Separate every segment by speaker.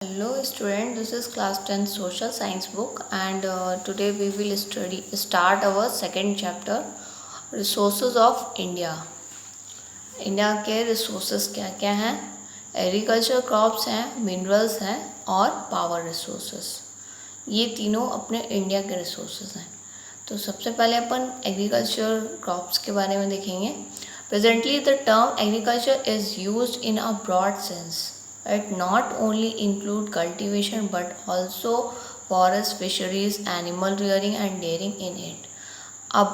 Speaker 1: Hello student, this is class 10 social science book and today we will start our second chapter resources of India. India के resources क्या क्या हैं? Agriculture crops हैं, minerals हैं और power resources. ये तीनों अपने इंडिया के रिसोर्सेज हैं। तो सबसे पहले अपन एग्रीकल्चर क्रॉप्स के बारे में देखेंगे। Presently the term agriculture is used in a broad sense. It not only include cultivation but also forest, fisheries, animal rearing and dairying in it. अब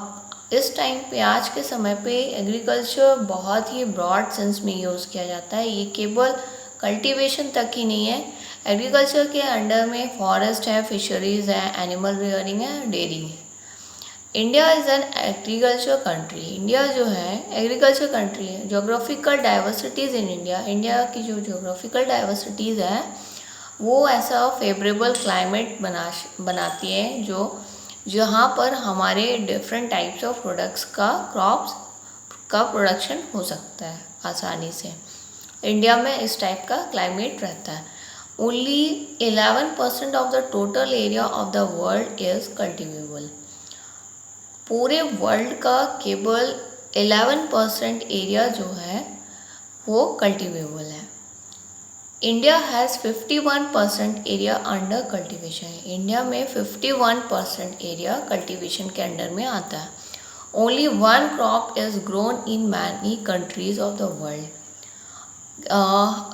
Speaker 1: इस टाइम पे आज के समय पे एग्रीकल्चर बहुत ही ब्रॉड सेंस में यूज़ किया जाता है। ये केवल कल्टीवेशन तक ही नहीं है। एग्रीकल्चर के अंडर में फॉरेस्ट है, फिशरीज़ है, एनिमल रियरिंग है, डेयरी है। India is an agriculture country. India जो है एग्रीकल्चर कंट्री है। Geographical diversities in India, India की जो जोग्राफिकल डाइवर्सिटीज़ है वो ऐसा फेवरेबल क्लाइमेट बनाती है जो जहाँ पर हमारे डिफरेंट टाइप्स ऑफ प्रोडक्ट्स का क्रॉप्स का प्रोडक्शन हो सकता है आसानी से। इंडिया में इस टाइप का क्लाइमेट रहता है। Only 11% of the total area of the world is cultivable. पूरे वर्ल्ड का केवल 11% एरिया जो है वो कल्टिवेबल है। India has 51% area under cultivation है। इंडिया में 51% एरिया कल्टीवेशन के अंडर में आता है। Only one crop is grown in many countries of the world.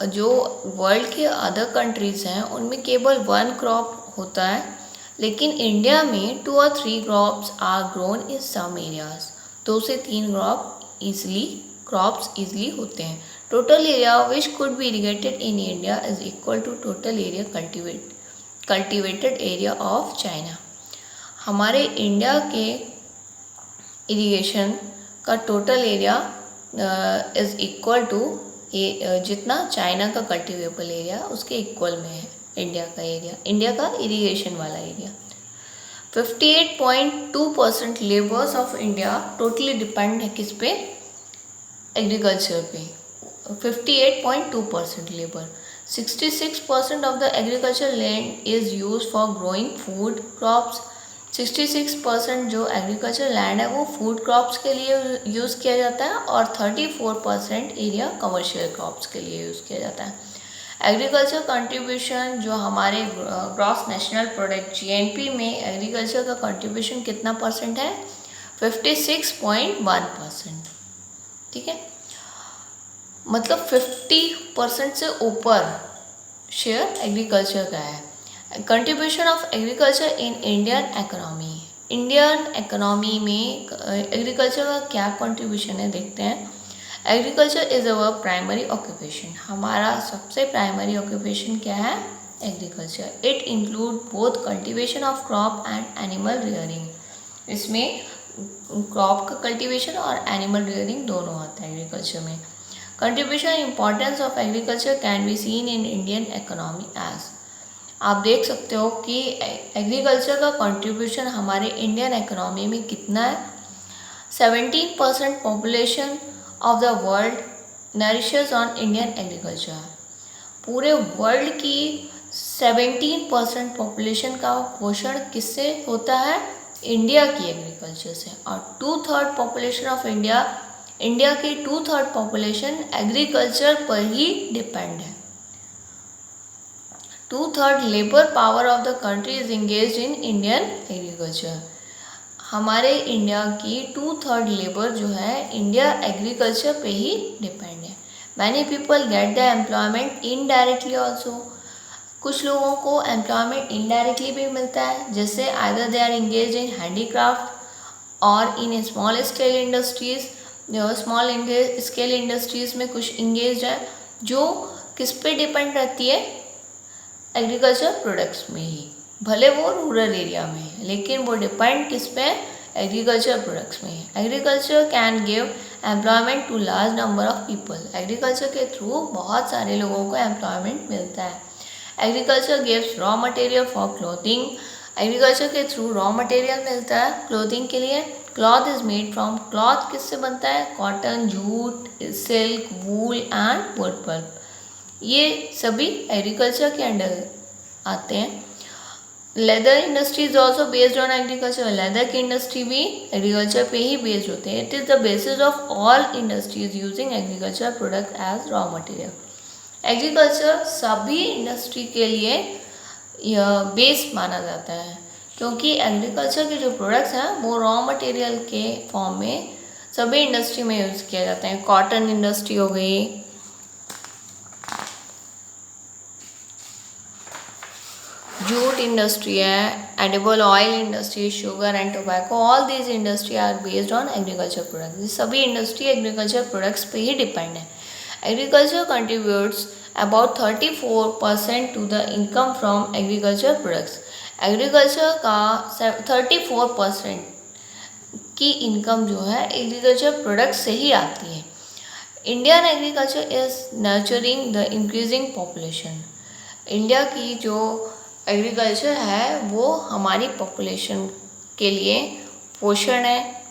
Speaker 1: जो वर्ल्ड के अदर कंट्रीज़ हैं उनमें केवल वन क्रॉप होता है, लेकिन इंडिया में 2 और 3 crops are grown in some areas. 2 से 3 क्रॉप्स ईजिली होते हैं। Total area which could be irrigated in India is equal to total area cultivated area of China. हमारे इंडिया के इरीगेशन का total area is equal to जितना China का cultivable area उसके equal में है इंडिया का एरिया, इंडिया का इरीगेशन वाला area. 58.2% labours of India totally depend है किस पे? एग्रीकल्चर पे। 58.2% labour. 66% of the agriculture land is use for growing food crops. 66% जो एग्रीकल्चर लैंड है वो फूड क्रॉप्स के लिए यूज़ किया जाता है और 34% एरिया कमर्शियल क्रॉप्स के लिए यूज़ किया जाता है। एग्रीकल्चर कंट्रीब्यूशन जो हमारे ग्रॉस नेशनल प्रोडक्ट GNP में एग्रीकल्चर का कंट्रीब्यूशन कितना परसेंट है? 56.1%। ठीक है, मतलब 50% से ऊपर शेयर एग्रीकल्चर का है। Contribution of agriculture in Indian economy. Indian economy में एग्रीकल्चर का क्या कंट्रीब्यूशन है देखते हैं। Agriculture is our primary occupation. हमारा सबसे प्राइमरी ऑक्यूपेशन क्या है? Agriculture. It include both cultivation of crop and animal rearing. इसमें क्रॉप का कल्टीवेशन और एनिमल रियरिंग दोनों आता है एग्रीकल्चर में। Contribution importance of agriculture can be seen in Indian economy as. आप देख सकते हो कि एग्रीकल्चर का कंट्रीब्यूशन हमारे इंडियन इकोनॉमी में कितना है। 17% population of the world nourishes on Indian agriculture. पूरे वर्ल्ड की 17% पॉपुलेशन का पोषण किससे होता है? इंडिया की एग्रीकल्चर से। और 2/3 पॉपुलेशन ऑफ इंडिया की 2/3 पॉपुलेशन एग्रीकल्चर पर ही डिपेंड है। 2/3 labour power of the country is engage in Indian agriculture. हमारे इंडिया की 2/3 लेबर जो है इंडिया एग्रीकल्चर पे ही डिपेंड है। Many people get the employment indirectly also. कुछ लोगों को एम्प्लॉयमेंट इनडायरेक्टली भी मिलता है, जैसे either they are engage in handicraft और in small scale industries. Small scale industries में कुछ इंगेज है जो किस पे डिपेंड रहती है? एग्रीकल्चर प्रोडक्ट्स में ही, भले वो रूरल एरिया में है लेकिन वो डिपेंड किस पे? एग्रीकल्चर प्रोडक्ट्स में है। Agriculture can give employment to large number of people. Agriculture के थ्रू बहुत सारे लोगों को एम्प्लॉयमेंट मिलता है। Agriculture gives raw material for clothing. Agriculture के थ्रू रॉ मटेरियल मिलता है क्लोथिंग के लिए। Cloth is made from, cloth किससे बनता है? Cotton, jute, silk, wool and wood pulp. ये सभी एग्रीकल्चर के अंडर आते हैं। Leather industry is also based on agriculture, leather की इंडस्ट्री भी एग्रीकल्चर पे ही बेस्ड होते हैं। It is the basis of all industries using agriculture product as raw material. Agriculture सभी इंडस्ट्री के लिए यह बेस माना जाता है, क्योंकि एग्रीकल्चर के जो प्रोडक्ट्स हैं वो रॉ मटेरियल के फॉर्म में सभी इंडस्ट्री में यूज़ किया जाता है। कॉटन इंडस्ट्री हो गई, जूट इंडस्ट्री है, edible oil industry, sugar and tobacco, all these industry are based on agriculture products. सभी इंडस्ट्री एग्रीकल्चर प्रोडक्ट्स पे ही डिपेंड है। Agriculture contributes about 34% to the income from agriculture products. Agriculture का 34% की income जो है agriculture products से ही आती है। Indian agriculture is nurturing the increasing population. India की जो एग्रीकल्चर है वो हमारी पॉपुलेशन के लिए पोषण है।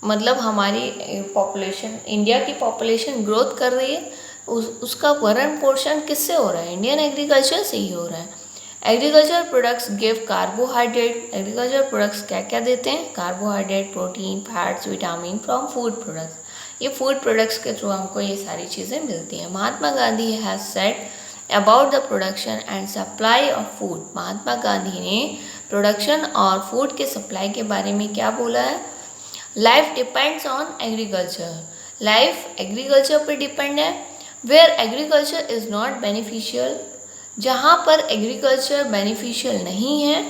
Speaker 1: मतलब हमारी पॉपुलेशन, इंडिया की पॉपुलेशन ग्रोथ कर रही है, उसका भरण पोषण किससे हो रहा है? इंडियन एग्रीकल्चर से ही हो रहा है। Agriculture products give carbohydrate. Agriculture products क्या क्या देते हैं? Carbohydrate, protein, fats, vitamin from food products. ये फूड प्रोडक्ट्स के थ्रू हमको ये सारी चीज़ें मिलती हैं। Mahatma Gandhi has said about the production and supply of food. Mahatma Gandhi ने प्रोडक्शन और फूड के सप्लाई के बारे में क्या बोला है? Life depends on agriculture. Life agriculture पर डिपेंड है। Where agriculture is not beneficial, जहाँ पर एग्रीकल्चर बेनिफिशियल नहीं है,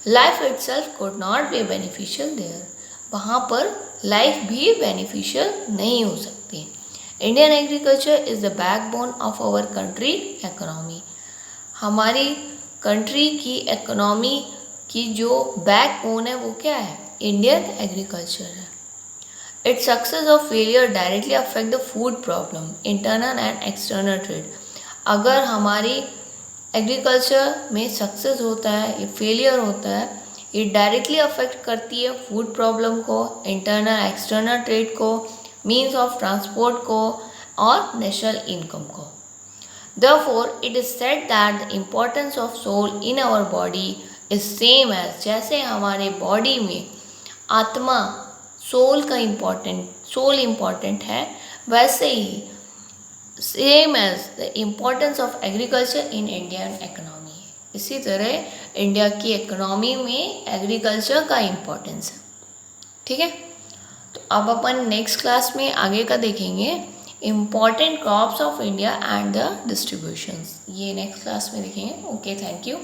Speaker 1: life itself could not be beneficial there, वहाँ पर लाइफ भी बेनिफिशियल नहीं हो सकती। Indian agriculture is the backbone of our country economy. हमारी कंट्री की इकोनॉमी की जो बैकबोन है वो क्या है? इंडियन एग्रीकल्चर है। इट्स सक्सेस और failure directly affect the food problem, internal and external trade. अगर हमारी एग्रीकल्चर में सक्सेस होता है या फेलियर होता है, ये डायरेक्टली अफेक्ट करती है फूड प्रॉब्लम को, इंटरनल एक्सटर्नल ट्रेड को, मीन्स ऑफ ट्रांसपोर्ट को और नेशनल इनकम को। Therefore, it is said that the importance of soul in our body is same as, जैसे हमारे बॉडी में आत्मा, सोल इम्पॉर्टेंट है, वैसे ही same as the importance of agriculture in Indian economy. इसी तरह इंडिया की इकोनॉमी में एग्रीकल्चर का इम्पोर्टेंस है। ठीक है, तो अब अपन नेक्स्ट क्लास में आगे का देखेंगे, important crops of India and the distributions. ये नेक्स्ट क्लास में देखेंगे। Okay, thank you.